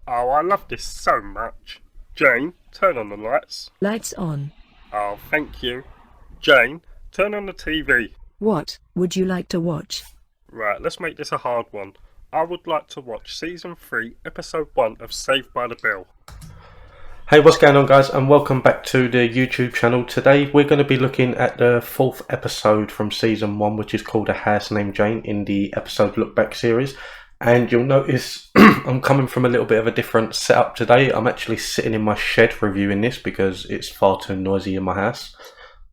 Oh, I love this so much. Jane, turn on the lights. Lights on. Oh, thank you. Jane, turn on the TV. What would you like to watch? Right, let's make this a hard one. I would like to watch Season 3, Episode 1 of Saved by the Bell. Hey, what's going on, guys, and welcome back to the YouTube channel. Today we're going to be looking at the 4th episode from Season 1, which is called A House Named Jane, in the episode Look Back series. And you'll notice I'm coming from a little bit of a different setup today. I'm actually sitting in my shed reviewing this because it's far too noisy in my house.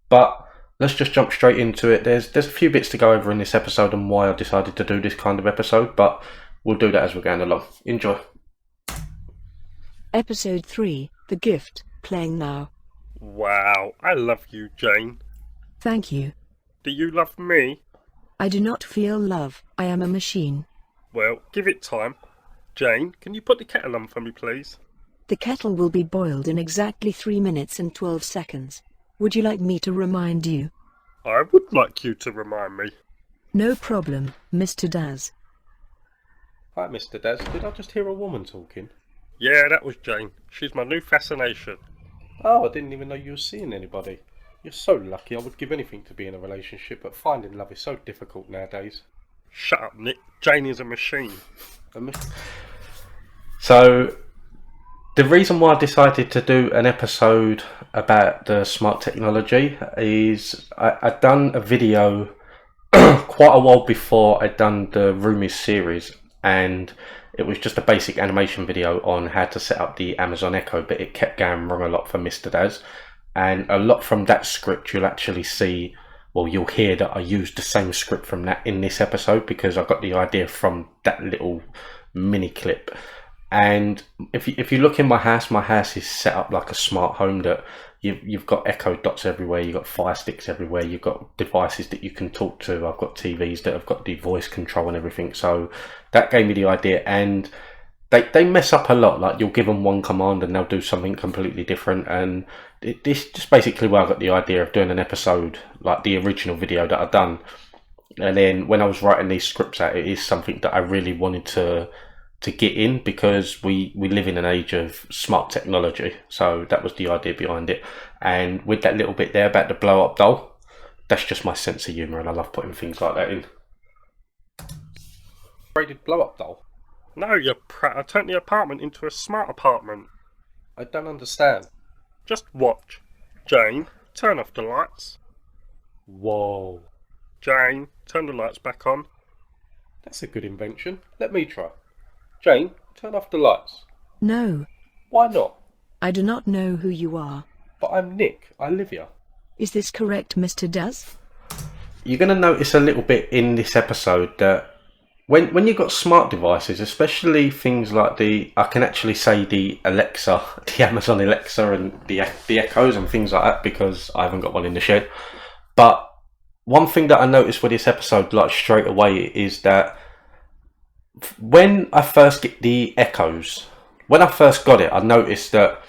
But let's just jump straight into it. There's a few bits to go over in this episode and why I decided to do this kind of episode, but we'll do that as we're going along. Enjoy. Episode 3, The Gift, playing now. Wow, I love you, Jane. Thank you. Do you love me? I do not feel love. I am a machine. Well, give it time. Jane, can you put the kettle on for me, please? The kettle will be boiled in exactly 3 minutes and 12 seconds. Would you like me to remind you? I would like you to remind me. No problem, Mr. Daz. Hi, Mr. Daz. Did I just hear a woman talking? Yeah, that was Jane. She's my new fascination. Oh, I didn't even know you were seeing anybody. You're so lucky. I would give anything to be in a relationship, but finding love is so difficult nowadays. Shut up, Nick. Jane is a machine. So, the reason why I decided to do an episode about the smart technology is I'd done a video quite a while before I'd done the Roomies series, and it was just a basic animation video on how to set up the Amazon Echo, but it kept going wrong a lot for Mr. Daz. And a lot from that script you'll actually see, well, you'll hear that I used the same script from that in this episode because I got the idea from that little mini clip. And if you look in my house is set up like a smart home, that you've got Echo dots everywhere, you've got Fire Sticks everywhere, you've got devices that you can talk to. I've got TVs that have got the voice control and everything. So that gave me the idea, and they mess up a lot. Like, you'll give them one command and they'll do something completely different. And this just basically where I got the idea of doing an episode like the original video that I've done. And then when I was writing these scripts out, it is something that I really wanted to get in because we live in an age of smart technology. So that was the idea behind it. And with that little bit there about the blow up doll, that's just my sense of humour, and I love putting things like that in. Braided blow up doll? No, you prat. I turned the apartment into a smart apartment. I don't understand. Just watch. Jane, turn off the lights. Whoa. Jane, turn the lights back on. That's a good invention. Let me try. Jane, turn off the lights. No. Why not? I do not know who you are. But I'm Nick. I live here. Is this correct, Mr. Daz? You're going to notice a little bit in this episode that when you've got smart devices, especially things like I can actually say the Alexa, the Amazon Alexa and the Echoes and things like that because I haven't got one in the shed. But one thing that I noticed with this episode, like straight away, is that when I first get the Echoes, when I first got it, I noticed that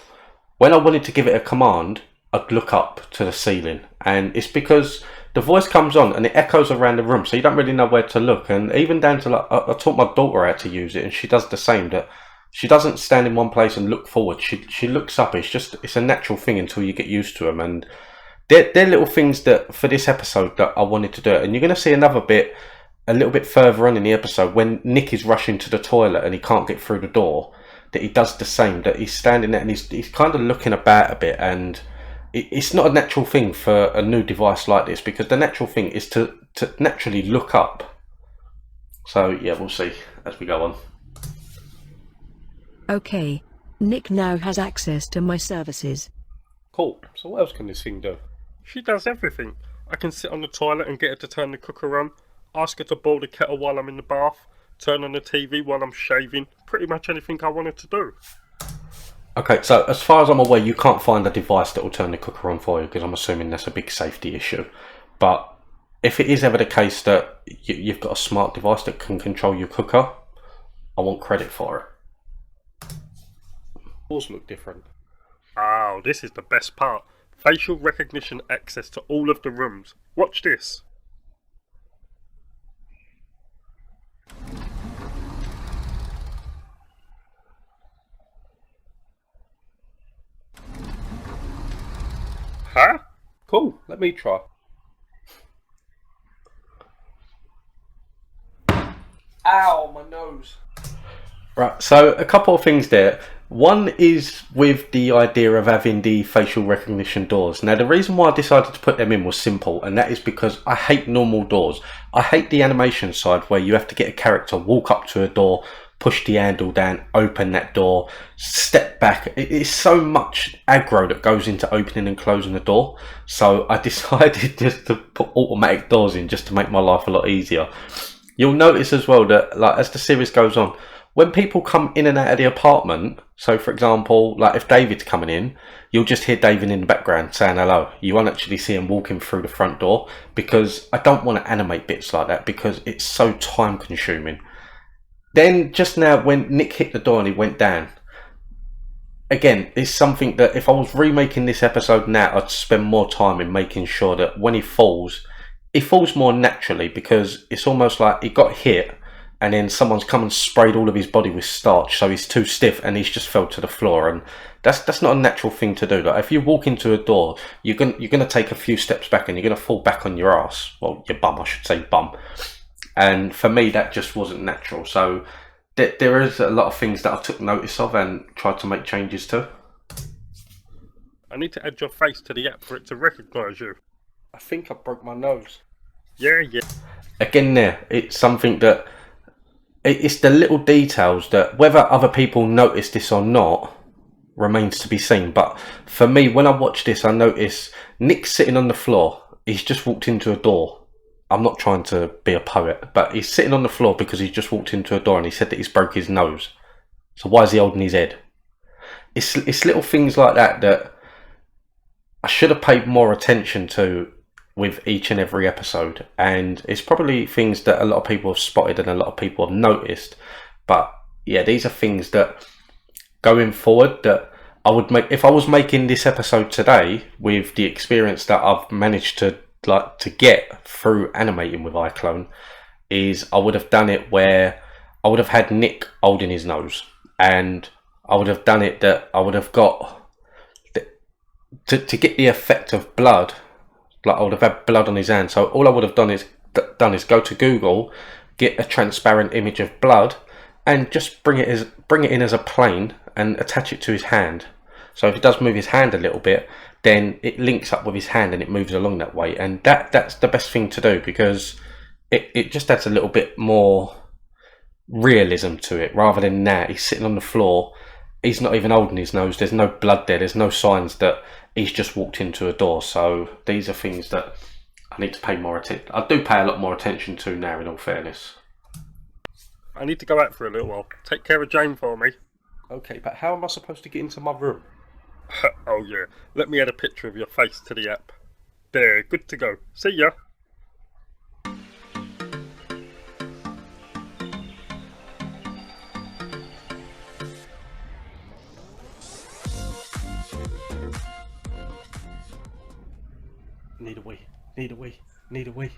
when I wanted to give it a command, I'd look up to the ceiling, and it's because the voice comes on and it echoes around the room, so you don't really know where to look. And even down to, like, I taught my daughter how to use it, and she does the same. That she doesn't stand in one place and look forward. She looks up. It's a natural thing until you get used to them, and they're little things that for this episode that I wanted to do. And you're going to see another bit a little bit further on in the episode when Nick is rushing to the toilet and he can't get through the door, that he does the same, that he's standing there and he's kind of looking about a bit. And it's not a natural thing for a new device like this, because the natural thing is to naturally look up. So yeah, we'll see as we go on. Okay. Nick now has access to my services. Cool. So what else can this thing do? She does everything. I can sit on the toilet and get her to turn the cooker on, ask her to boil the kettle while I'm in the bath, turn on the TV while I'm shaving, pretty much anything I wanted to do. Okay, so as far as I'm aware, you can't find a device that will turn the cooker on for you, because I'm assuming that's a big safety issue. But if it is ever the case that you've got a smart device that can control your cooker, I want credit for it. Yours look different. Oh, this is the best part. Facial recognition access to all of the rooms. Watch this. Huh? Cool, let me try. Ow, my nose. Right, so a couple of things there. One is with the idea of having the facial recognition doors. Now, the reason why I decided to put them in was simple, and that is because I hate normal doors. I hate the animation side where you have to get a character, walk up to a door, push the handle down, open that door, step back. It is so much aggro that goes into opening and closing the door. So I decided just to put automatic doors in just to make my life a lot easier. You'll notice as well that, like, as the series goes on, when people come in and out of the apartment, so for example, like if David's coming in, you'll just hear David in the background saying hello. You won't actually see him walking through the front door, because I don't want to animate bits like that because it's so time consuming. Then just now when Nick hit the door and he went down, again, it's something that if I was remaking this episode now, I'd spend more time in making sure that when he falls more naturally, because it's almost like he got hit and then someone's come and sprayed all of his body with starch, so he's too stiff and he's just fell to the floor. And that's not a natural thing to do. Like, if you walk into a door, you're gonna take a few steps back and you're gonna fall back on your ass. Well, your bum, I should say, bum. And for me, that just wasn't natural. So there is a lot of things that I took notice of and tried to make changes to. I need to add your face to the app for it to recognise you. I think I broke my nose. Yeah. Again, it's something that it's the little details that, whether other people notice this or not, remains to be seen. But for me, when I watch this, I notice Nick sitting on the floor. He's just walked into a door. I'm not trying to be a poet, but he's sitting on the floor because he's just walked into a door and he said that he's broke his nose. So why is he holding his head? It's little things like that that I should have paid more attention to with each and every episode, and it's probably things that a lot of people have spotted and a lot of people have noticed. But yeah, these are things that going forward that I would make if I was making this episode today with the experience that I've managed to get through animating with iClone. Is I would have done it where I would have had Nick holding his nose, and I would have done it that I would have got to get the effect of blood. Like, I would have had blood on his hand. So all I would have done is go to Google, get a transparent image of blood, and just bring it in as a plane and attach it to his hand. So if he does move his hand a little bit, then it links up with his hand and it moves along that way. And that's the best thing to do, because it just adds a little bit more realism to it, rather than that he's sitting on the floor, he's not even holding his nose, there's no blood there, there's no signs that he's just walked into a door. So these are things that I need to pay more attention. I do pay a lot more attention to now, in all fairness. I need to go out for a little while. Take care of Jane for me. Okay, but how am I supposed to get into my room? Oh yeah, let me add a picture of your face to the app. There, good to go. See ya. Need a wee.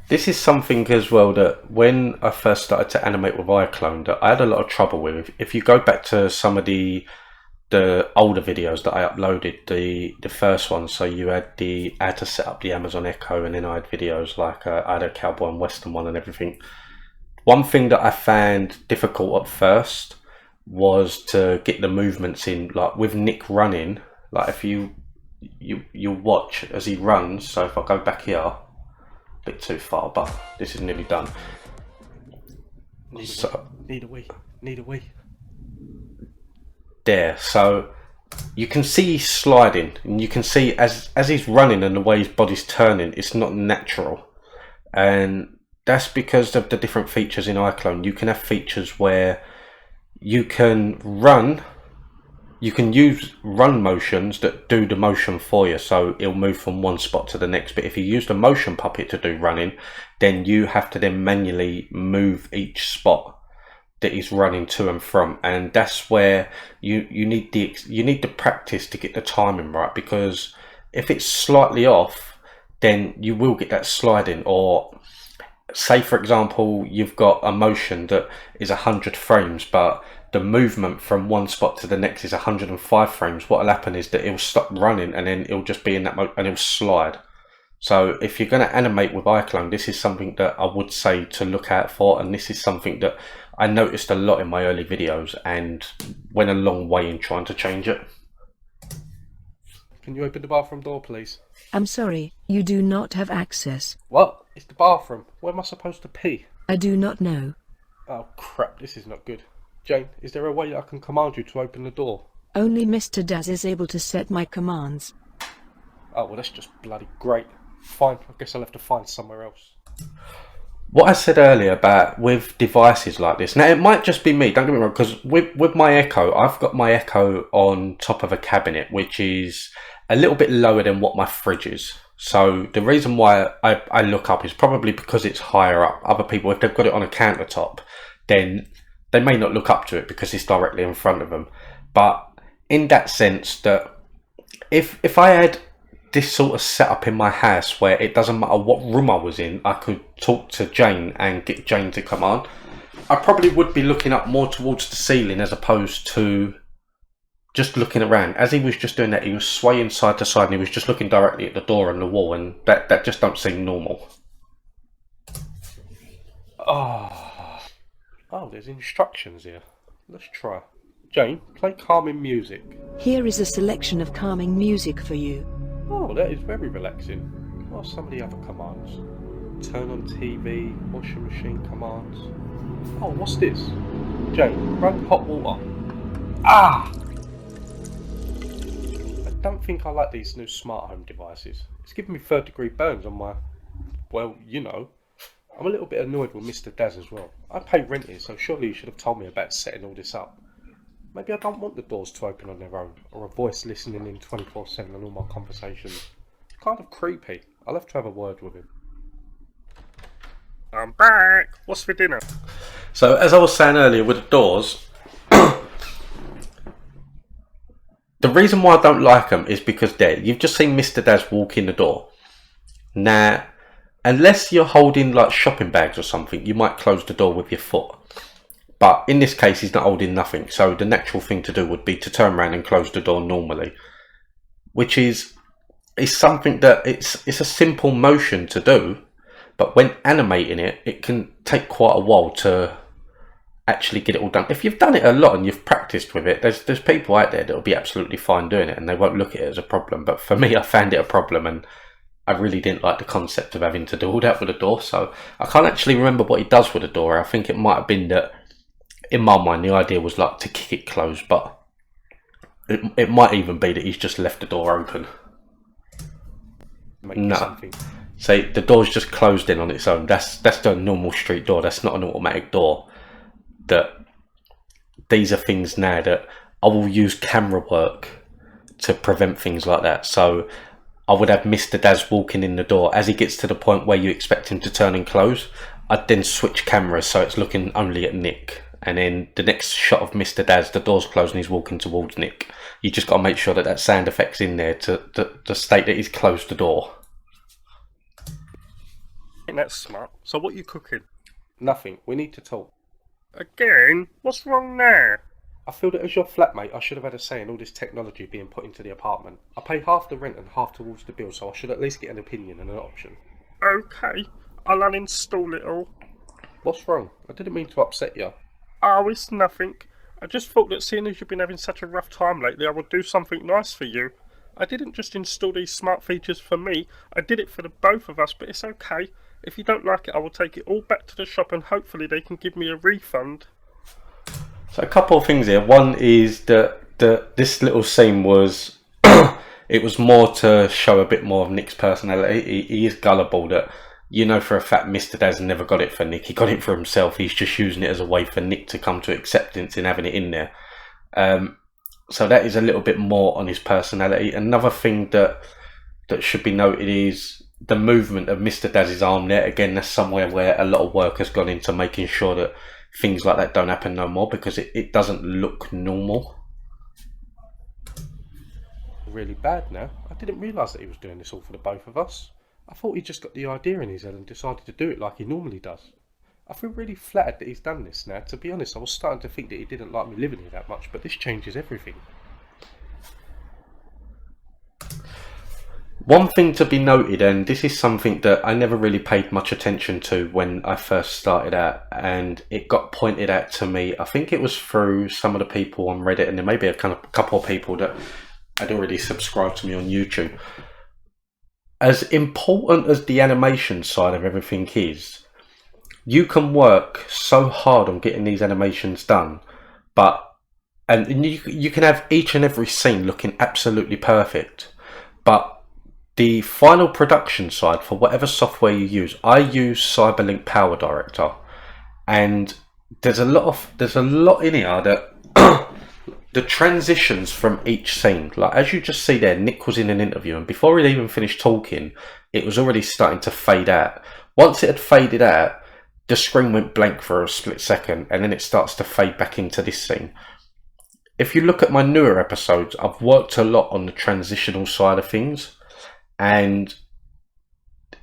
This is something as well that when I first started to animate with iClone that I had a lot of trouble with. If you go back to some of the older videos that I uploaded, the first one, so you had how to set up the Amazon Echo, and then I had videos like I had a cowboy and western one and everything. One thing that I found difficult at first was to get the movements in, like with Nick running. Like if you watch as he runs, so if I go back here, a bit too far, but this is nearly done. Need a wee. There, so you can see he's sliding, and you can see as he's running and the way his body's turning, it's not natural. And that's because of the different features in iClone. You can have features where you can use run motions that do the motion for you, so it'll move from one spot to the next. But if you use the motion puppet to do running, then you have to then manually move each spot that he's running to and from, and that's where you need the practice to get the timing right, because if it's slightly off, then you will get that sliding, or say for example you've got a motion that is 100 frames, but the movement from one spot to the next is 105 frames, what will happen is that it'll stop running and then it'll just be in that mode and it'll slide. So if you're going to animate with iClone, this is something that I would say to look out for, and this is something that I noticed a lot in my early videos and went a long way in trying to change it. Can you open the bathroom door, please? I'm sorry, you do not have access. What? It's the bathroom. Where am I supposed to pee? I do not know. Oh crap, this is not good. Jane, is there a way I can command you to open the door? Only Mr. Daz is able to set my commands. Oh well, that's just bloody great. Fine, I guess I'll have to find somewhere else. What I said earlier about with devices like this, now it might just be me, don't get me wrong, because with my Echo, I've got my Echo on top of a cabinet, which is a little bit lower than what my fridge is. So the reason why I look up is probably because it's higher up. Other people, if they've got it on a countertop, then they may not look up to it because it's directly in front of them. But in that sense, that if I had this sort of setup in my house where it doesn't matter what room I was in, I could talk to Jane and get Jane to come on, I probably would be looking up more towards the ceiling as opposed to just looking around. As he was just doing that, he was swaying side to side and he was just looking directly at the door and the wall, and that just don't seem normal. Oh, there's instructions here. Let's try. Jane, play calming music. Here is a selection of calming music for you. Oh, that is very relaxing. What are some of the other commands? Turn on TV, washing machine commands. Oh, what's this? Jane, run hot water. Ah! I don't think I like these new smart home devices. It's giving me third-degree burns on my... well, you know. I'm a little bit annoyed with Mr. Daz as well. I pay rent here, so surely you should have told me about setting all this up. Maybe I don't want the doors to open on their own, or a voice listening in 24/7 on all my conversations. It's kind of creepy. I'll have to have a word with him. I'm back! What's for dinner? So as I was saying earlier with the doors, the reason why I don't like them is because you've just seen Mr. Daz walk in the door. Now, unless you're holding like shopping bags or something, you might close the door with your foot. But in this case, he's not holding nothing. So the natural thing to do would be to turn around and close the door normally. Which is something that it's a simple motion to do. But when animating it, it can take quite a while to actually get it all done. If you've done it a lot and you've practiced with it, there's people out there that will be absolutely fine doing it and they won't look at it as a problem. But for me, I found it a problem and I really didn't like the concept of having to do all that with a door. So I can't actually remember what he does with a door. I think it might have been that, in my mind, the idea was like to kick it closed, but it might even be that he's just left the door open. No. Say the door's just closed in on its own. That's the normal street door. That's not an automatic door. These are things now that I will use camera work to prevent things like that. So I would have Mr. Daz walking in the door. As he gets to the point where you expect him to turn and close, I'd then switch cameras so it's looking only at Nick. And then the next shot of Mr. Daz, the door's closed and he's walking towards Nick. You just got to make sure that sound effect's in there to state that he's closed the door. I think that's smart. So what are you cooking? Nothing. We need to talk. Again? What's wrong there? I feel that as your flatmate, I should have had a say in all this technology being put into the apartment. I pay half the rent and half towards the bill, so I should at least get an opinion and an option. Okay. I'll uninstall it all. What's wrong? I didn't mean to upset you. Oh, it's nothing. I just thought that seeing as you've been having such a rough time lately, I would do something nice for you. I didn't just install these smart features for me, I did it for the both of us, but it's okay. If you don't like it, I will take it all back to the shop and hopefully they can give me a refund. So a couple of things here. One is that this little scene was, it was more to show a bit more of Nick's personality. He is gullible, that you know for a fact Mr. Daz never got it for Nick. He got it for himself. He's just using it as a way for Nick to come to acceptance in having it in there. So that is a little bit more on his personality. Another thing that should be noted is the movement of Mr. Daz's arm there. Again, that's somewhere where a lot of work has gone into making sure that things like that don't happen no more, because it doesn't look normal. Really bad now. I didn't realise that he was doing this all for the both of us. I thought he just got the idea in his head and decided to do it like he normally does. I feel really flattered that he's done this now. To be honest, I was starting to think that he didn't like me living here that much, but this changes everything. One thing to be noted, and this is something that I never really paid much attention to when I first started out, and it got pointed out to me, I think it was through some of the people on Reddit, and there may be a couple of people that had already subscribed to me on YouTube. As important as the animation side of everything is, you can work so hard on getting these animations done, and you can have each and every scene looking absolutely perfect, but the final production side for whatever software you use, I use Cyberlink Power Director, and there's a lot in here that the transitions from each scene, like as you just see there, Nick was in an interview, and before he'd even finished talking, it was already starting to fade out. Once it had faded out, the screen went blank for a split second, and then it starts to fade back into this scene. If you look at my newer episodes, I've worked a lot on the transitional side of things, and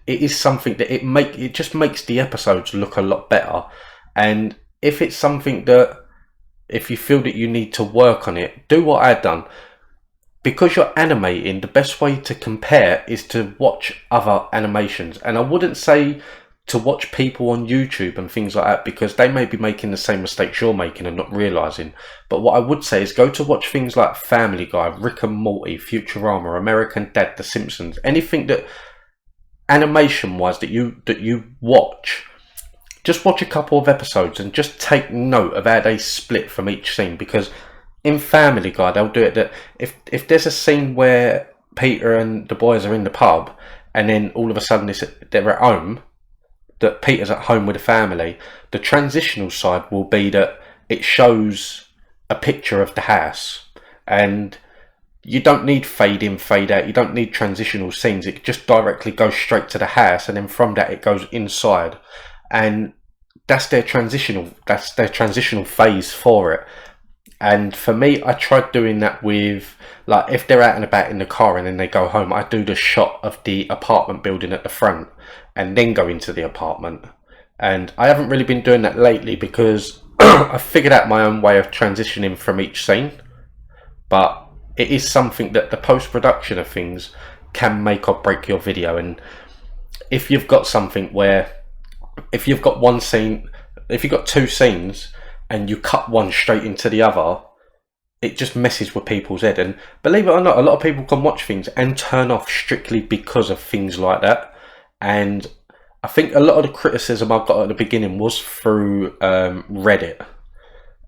it is something that it just makes the episodes look a lot better. And if it's something that, if you feel that you need to work on it, do what I've done. Because you're animating, the best way to compare is to watch other animations. And I wouldn't say to watch people on YouTube and things like that, because they may be making the same mistakes you're making and not realising. But what I would say is go to watch things like Family Guy, Rick and Morty, Futurama, American Dad, The Simpsons, anything that animation wise that you watch. Just watch a couple of episodes and just take note of how they split from each scene, because in Family Guy they'll do it that if there's a scene where Peter and the boys are in the pub, and then all of a sudden they're at home, that Peter's at home with the family, the transitional side will be that it shows a picture of the house, and you don't need fade in, fade out, you don't need transitional scenes, it just directly goes straight to the house, and then from that it goes inside, and that's their transitional phase for it. And for me, I tried doing that with, like, if they're out and about in the car and then they go home, I do the shot of the apartment building at the front and then go into the apartment. And I haven't really been doing that lately because I figured out my own way of transitioning from each scene. But it is something that the post-production of things can make or break your video. And if you've got something where, if you've got one scene, if you've got two scenes and you cut one straight into the other, it just messes with people's head. And believe it or not, a lot of people can watch things and turn off strictly because of things like that. And I think a lot of the criticism I got at the beginning was through Reddit.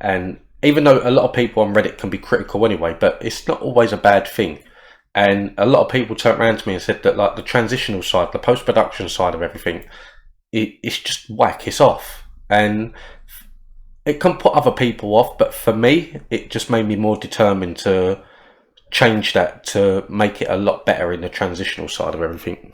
And even though a lot of people on Reddit can be critical anyway, but it's not always a bad thing. And a lot of people turned around to me and said that, like, the transitional side, the post-production side of everything, it's just whack, it's off. And it can put other people off, but for me, it just made me more determined to change that to make it a lot better in the transitional side of everything.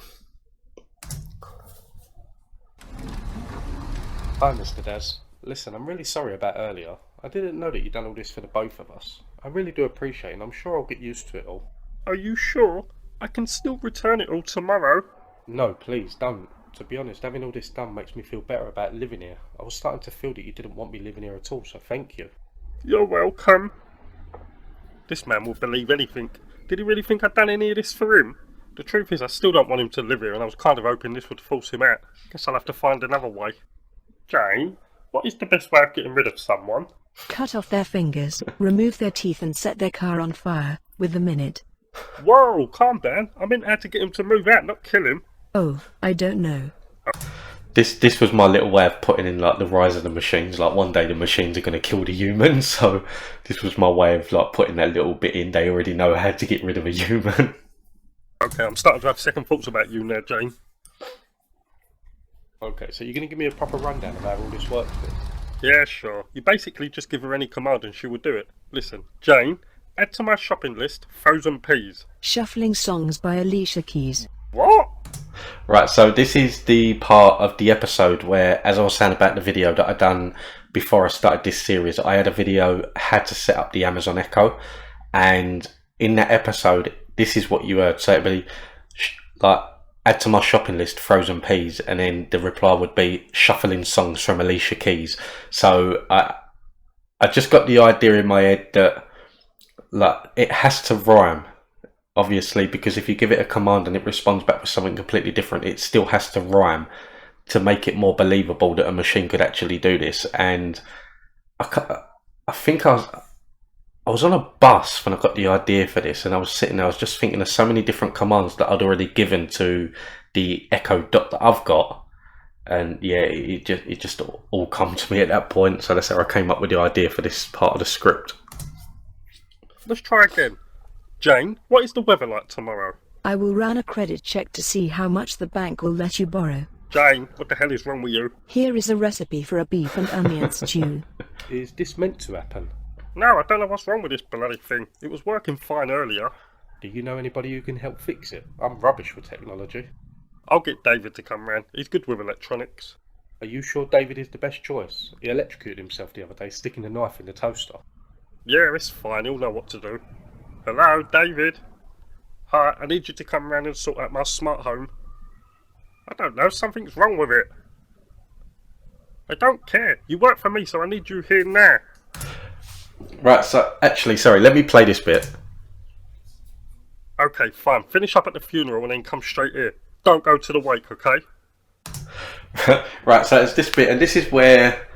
Hi, Mr. Daz. Listen, I'm really sorry about earlier. I didn't know that you'd done all this for the both of us. I really do appreciate it, and I'm sure I'll get used to it all. Are you sure? I can still return it all tomorrow. No, please, don't. To be honest, having all this done makes me feel better about living here. I was starting to feel that you didn't want me living here at all, so thank you. You're welcome. This man will believe anything. Did he really think I'd done any of this for him? The truth is, I still don't want him to live here, and I was kind of hoping this would force him out. Guess I'll have to find another way. Jane, what is the best way of getting rid of someone? Cut off their fingers, remove their teeth and set their car on fire, with a minute. Whoa, calm down. I meant how to get him to move out, not kill him. Oh, I don't know. This was my little way of putting in, like, the rise of the machines. Like, one day the machines are going to kill the humans, so this was my way of, like, putting that little bit in. They already know how to get rid of a human. Okay, I'm starting to have second thoughts about you now, Jane. Okay, so you're going to give me a proper rundown of how all this works then? Yeah, sure. You basically just give her any command and she will do it. Listen, Jane, add to my shopping list frozen peas. Shuffling songs by Alicia Keys. What? Right, so this is the part of the episode where, as I was saying about the video that I done before I started this series, I had a video how to set up the Amazon Echo, and in that episode, this is what you heard. So it'd be like add to my shopping list frozen peas, and then the reply would be shuffling songs from Alicia Keys. So I just got the idea in my head that like it has to rhyme, obviously, because if you give it a command and it responds back with something completely different, it still has to rhyme to make it more believable that a machine could actually do this. And I think I was on a bus when I got the idea for this, and I was sitting there, I was just thinking of so many different commands that I'd already given to the Echo Dot that I've got. And yeah, it just all come to me at that point. So that's how I came up with the idea for this part of the script. Let's try again. Jane, what is the weather like tomorrow? I will run a credit check to see how much the bank will let you borrow. Jane, what the hell is wrong with you? Here is a recipe for a beef and onion stew. Is this meant to happen? No, I don't know what's wrong with this bloody thing. It was working fine earlier. Do you know anybody who can help fix it? I'm rubbish with technology. I'll get David to come round. He's good with electronics. Are you sure David is the best choice? He electrocuted himself the other day sticking a knife in the toaster. Yeah, it's fine. He'll know what to do. Hello, David. Hi, I need you to come round and sort out my smart home. I don't know, something's wrong with it. I don't care. You work for me, so I need you here now. Right, so actually, sorry, let me play this bit. Okay, fine. Finish up at the funeral and then come straight here. Don't go to the wake, okay? Right, so it's this bit, and this is where,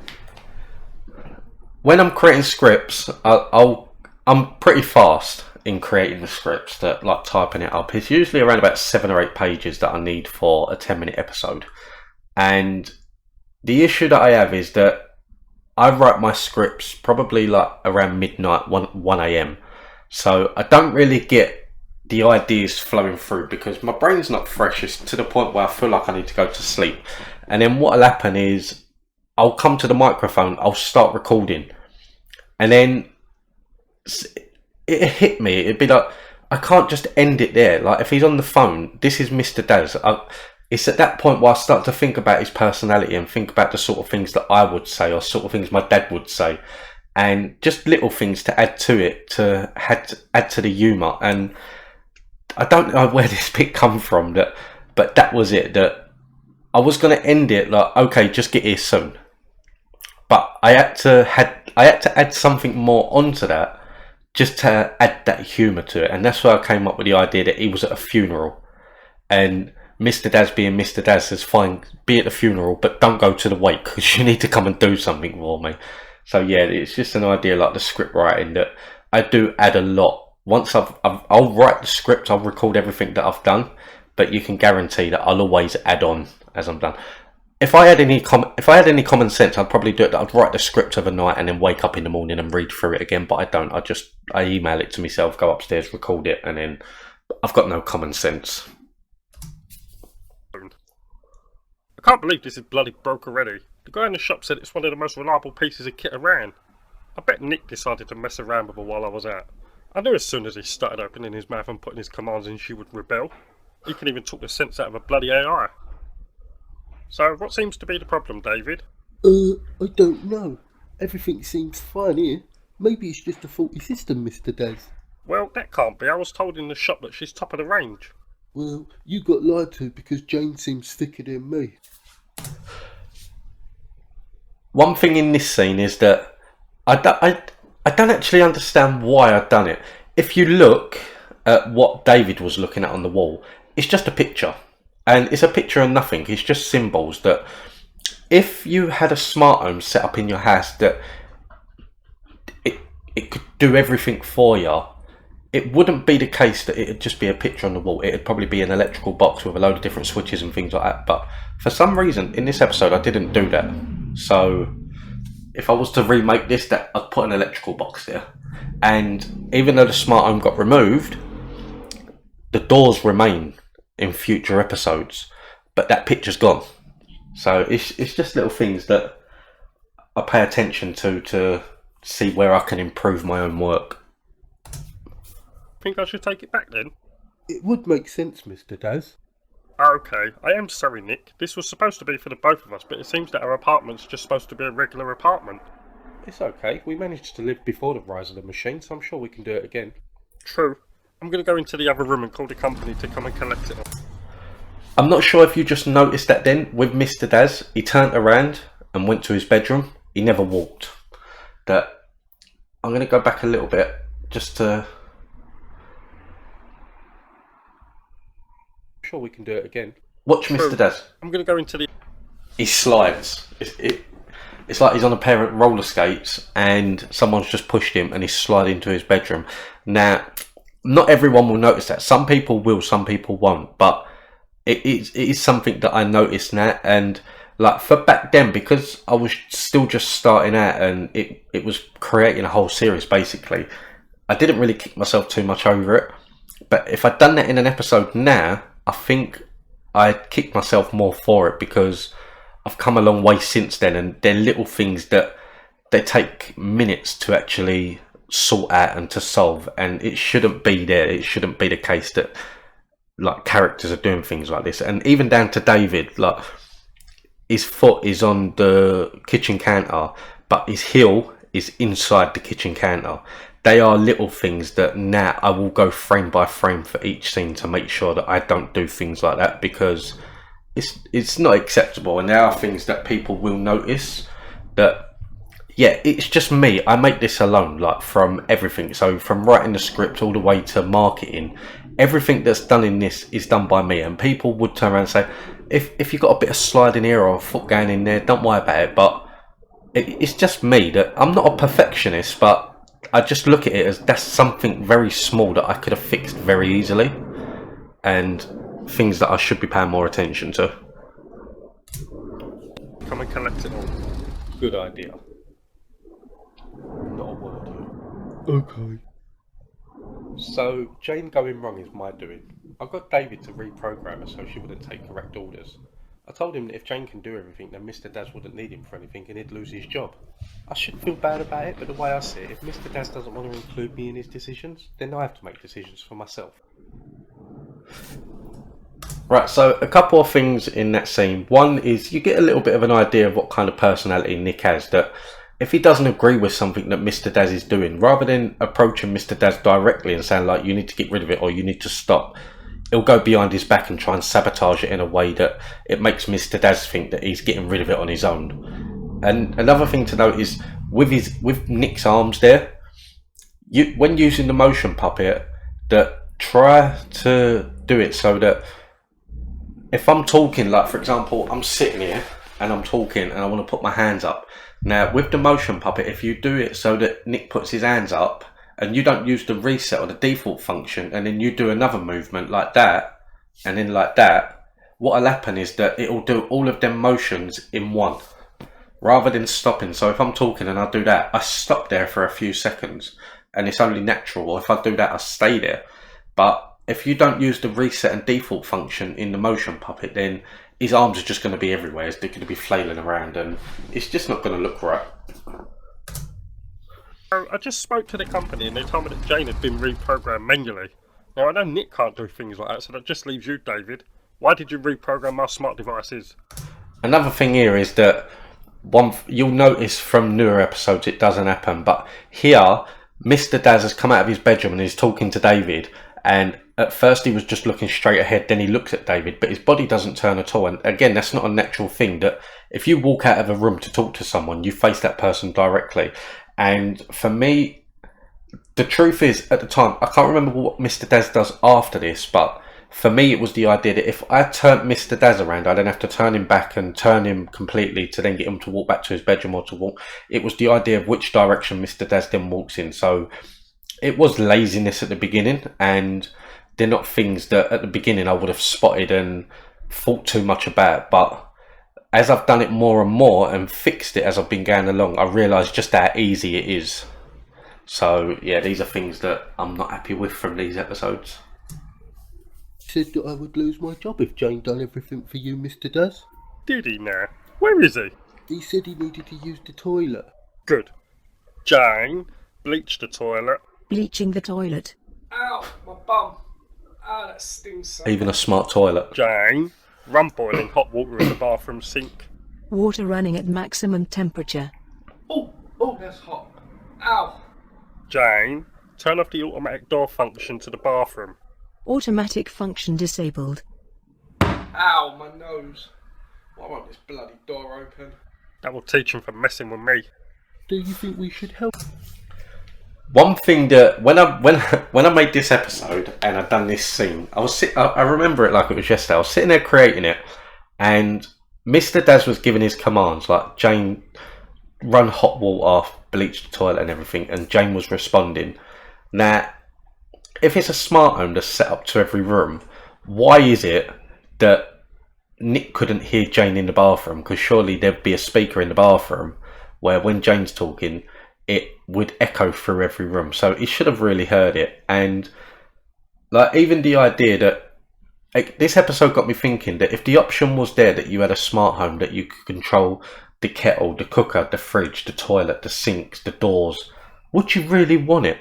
when I'm creating scripts, I'm pretty fast in creating the scripts, that like typing it up. It's usually around about 7 or 8 pages that I need for a 10-minute episode. And the issue that I have is that I write my scripts probably like around midnight, 1 a.m. So I don't really get the ideas flowing through because my brain's not fresh. It's to the point where I feel like I need to go to sleep. And then what'll happen is I'll come to the microphone, I'll start recording, and then it hit me. It'd be like, I can't just end it there. Like if he's on the phone, this is Mr. Daz. It's at that point where I start to think about his personality and think about the sort of things that I would say or sort of things my dad would say, and just little things to add to it, to add to the humour. And I don't know where this bit come from, but that was it. That I was going to end it like, okay, just get here soon. But I had to add something more onto that, just to add that humour to it. And that's why I came up with the idea that he was at a funeral, and Mr. Daz being Mr. Daz says, fine, be at the funeral, but don't go to the wake because you need to come and do something for me. So yeah, it's just an idea like the script writing that I do add a lot. Once I'll write the script, I'll record everything that I've done, but you can guarantee that I'll always add on as I'm done. If I had any common sense, I'd probably do it. I'd write the script overnight and then wake up in the morning and read through it again. But I don't. I email it to myself, go upstairs, record it, and then I've got no common sense. I can't believe this is bloody broke already. The guy in the shop said it's one of the most reliable pieces of kit around. I bet Nick decided to mess around with her while I was out. I knew as soon as he started opening his mouth and putting his commands in, she would rebel. He can even talk the sense out of a bloody AI. So, what seems to be the problem, David? I don't know. Everything seems fine here. Maybe it's just a faulty system, Mr. Daz. Well, that can't be. I was told in the shop that she's top of the range. Well, you got lied to because Jane seems thicker than me. One thing in this scene is that I don't actually understand why I've done it. If you look at what David was looking at on the wall, it's just a picture. And it's a picture of nothing. It's just symbols that if you had a smart home set up in your house that it could do everything for you, it wouldn't be the case that it'd just be a picture on the wall. It'd probably be an electrical box with a load of different switches and things like that. But for some reason, in this episode, I didn't do that. So if I was to remake this, I'd put an electrical box there. And even though the smart home got removed, the doors remain in future episodes, but that picture's gone. So it's just little things that I pay attention to see where I can improve my own work. Think I should take it back then? It would make sense, Mr. Daz. Okay, I am sorry, Nick. This was supposed to be for the both of us, but it seems that our apartment's just supposed to be a regular apartment. It's okay. We managed to live before the rise of the machine, so I'm sure we can do it again. True. I'm going to go into the other room and call the company to come and collect it. I'm not sure if you just noticed that then with Mr. Daz, he turned around and went to his bedroom. He never walked. That I'm going to go back a little bit just to... I'm sure we can do it again. Watch Mr. Daz. I'm going to go into the... He slides. It's like he's on a pair of roller skates and someone's just pushed him and he's sliding into his bedroom. Now, not everyone will notice that. Some people will, some people won't. But it is something that I noticed now. And like for back then, because I was still just starting out and it was creating a whole series basically, I didn't really kick myself too much over it. But if I'd done that in an episode now, I think I'd kick myself more for it, because I've come a long way since then, and they're little things that they take minutes to actually sort out and to solve, and it shouldn't be there. It shouldn't be the case that like characters are doing things like this. And even down to David, like his foot is on the kitchen counter but his heel is inside the kitchen counter. They are little things that now I will go frame by frame for each scene to make sure that I don't do things like that, because it's not acceptable, and there are things that people will notice. That, yeah, it's just me. I make this alone, like from everything. So from writing the script all the way to marketing, everything that's done in this is done by me. And people would turn around and say, if you've got a bit of sliding here or a foot going in there, don't worry about it. But it's just me. That I'm not a perfectionist, but I just look at it as that's something very small that I could have fixed very easily, and things that I should be paying more attention to. Come and collect it all. Good idea. Not a word here. Okay. So, Jane going wrong is my doing. I got David to reprogram her so she wouldn't take correct orders. I told him that if Jane can do everything, then Mr. Daz wouldn't need him for anything and he'd lose his job. I shouldn't feel bad about it, but the way I see it, if Mr. Daz doesn't want to include me in his decisions, then I have to make decisions for myself. Right, so a couple of things in that scene. One is you get a little bit of an idea of what kind of personality Nick has, that if he doesn't agree with something that Mr. Daz is doing, rather than approaching Mr. Daz directly and saying like, you need to get rid of it or you need to stop, he'll go behind his back and try and sabotage it in a way that it makes Mr. Daz think that he's getting rid of it on his own. And another thing to note is with Nick's arms there, when using the motion puppet, that try to do it so that if I'm talking, like for example, I'm sitting here and I'm talking and I want to put my hands up. Now with the motion puppet, if you do it so that Nick puts his hands up and you don't use the reset or the default function, and then you do another movement like that and then like that, what'll happen is that it'll do all of them motions in one rather than stopping. So if I'm talking and I do that, I stop there for a few seconds and it's only natural. Or if I do that, I stay there. But if you don't use the reset and default function in the motion puppet, then his arms are just going to be everywhere. They're going to be flailing around and it's just not going to look right. So I just spoke to the company and they told me that Jane had been reprogrammed manually. Now I know Nick can't do things like that, so that just leaves you, David. Why did you reprogram our smart devices? Another thing here is that you'll notice from newer episodes it doesn't happen, but here Mr. Daz has come out of his bedroom and he's talking to David, and at first he was just looking straight ahead, then he looks at David, but his body doesn't turn at all. And again, that's not a natural thing, that if you walk out of a room to talk to someone, you face that person directly. And for me, the truth is, at the time, I can't remember what Mr. Daz does after this, but for me it was the idea that if I turned Mr. Daz around, I then have to turn him back and turn him completely to then get him to walk back to his bedroom or to walk. It was the idea of which direction Mr. Daz then walks in. So it was laziness at the beginning, and they're not things that at the beginning I would have spotted and thought too much about. But as I've done it more and more and fixed it as I've been going along, I realised just how easy it is. So yeah, these are things that I'm not happy with from these episodes. Said that I would lose my job if Jane done everything for you, Mr. Daz. Did he now? Where is he? He said he needed to use the toilet. Good. Jane, bleach the toilet. Bleaching the toilet. Ow, my bum. Ow, that stings so Even a smart toilet. Jane, run boiling hot water in the bathroom sink. Water running at maximum temperature. Oh, that's hot. Ow. Jane, turn off the automatic door function to the bathroom. Automatic function disabled. Ow, my nose. Why won't this bloody door open? That will teach him for messing with me. Do you think we should help? One thing that when I made this episode and I'd done this scene, I remember it like it was yesterday. I was sitting there creating it, and Mr. Daz was giving his commands like, Jane, run hot water, bleach the toilet and everything, and Jane was responding. Now, if it's a smart home that's set up to every room, why is it that Nick couldn't hear Jane in the bathroom? Because surely there'd be a speaker in the bathroom where when Jane's talking, it would echo through every room. So he should have really heard it. And like, even the idea that, like, this episode got me thinking that if the option was there that you had a smart home that you could control the kettle, the cooker, the fridge, the toilet, the sinks, the doors, would you really want it?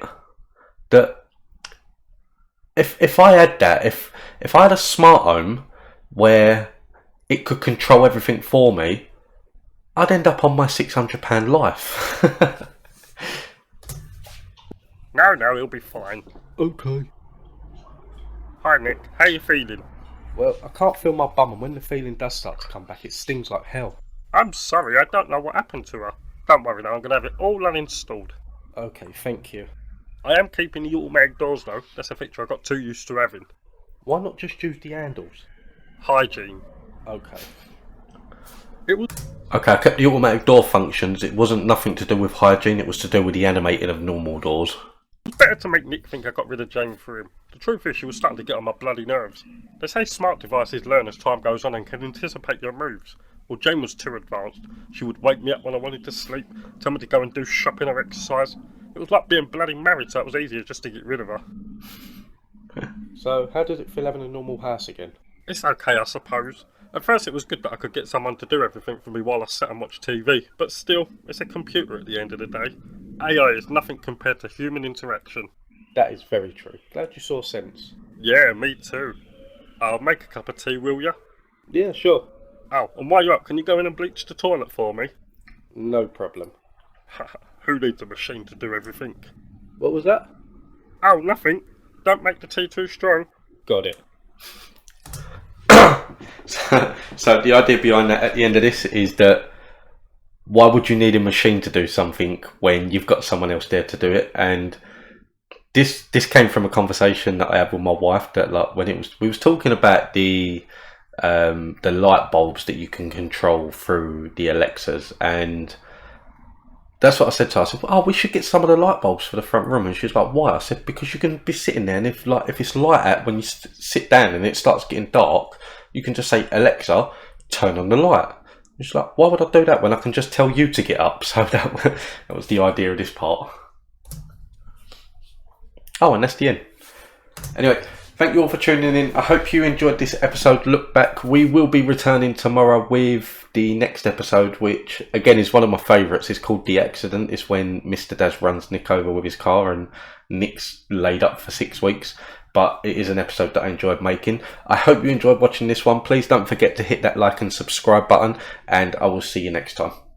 That if I had that, if I had a smart home where it could control everything for me, I'd end up on my £600 life. No, he'll be fine. Okay. Hi Nick, how you feeling? Well, I can't feel my bum, and when the feeling does start to come back, it stings like hell. I'm sorry, I don't know what happened to her. Don't worry now, I'm going to have it all uninstalled. Okay, thank you. I am keeping the automatic doors though. That's a feature I got too used to having. Why not just use the handles? Hygiene. Okay. It was Okay, I kept the automatic door functions. It wasn't nothing to do with hygiene, it was to do with the animating of normal doors. better to make Nick think I got rid of Jane for him. The truth is she was starting to get on my bloody nerves. They say smart devices learn as time goes on and can anticipate your moves. Well, Jane was too advanced. She would wake me up when I wanted to sleep, tell me to go and do shopping or exercise. It was like being bloody married, so it was easier just to get rid of her. So, how does it feel having a normal house again? It's okay, I suppose. At first it was good that I could get someone to do everything for me while I sat and watched TV, but still, it's a computer at the end of the day. AI is nothing compared to human interaction. That is very true. Glad you saw sense. Yeah, me too. I'll make a cup of tea, will ya? Yeah, sure. Oh, and while you're up, can you go in and bleach the toilet for me? No problem. Who needs a machine to do everything? What was that? Oh, nothing. Don't make the tea too strong. Got it. So the idea behind that at the end of this is that why would you need a machine to do something when you've got someone else there to do it? And this came from a conversation that I had with my wife, that like when we was talking about the light bulbs that you can control through the Alexas, and that's what I said to her. I said, oh, we should get some of the light bulbs for the front room. And she was like, why? I said, because you can be sitting there, and if it's light out when you sit down and it starts getting dark, you can just say, Alexa, turn on the light. And she's like, why would I do that when I can just tell you to get up? So that was the idea of this part. Oh, and that's the end. Anyway, thank you all for tuning in. I hope you enjoyed this episode. Look back. We will be returning tomorrow with the next episode, which again is one of my favourites. It's called The Accident. It's when Mr. Daz runs Nick over with his car and Nick's laid up for 6 weeks. But it is an episode that I enjoyed making. I hope you enjoyed watching this one. Please don't forget to hit that like and subscribe button, and I will see you next time.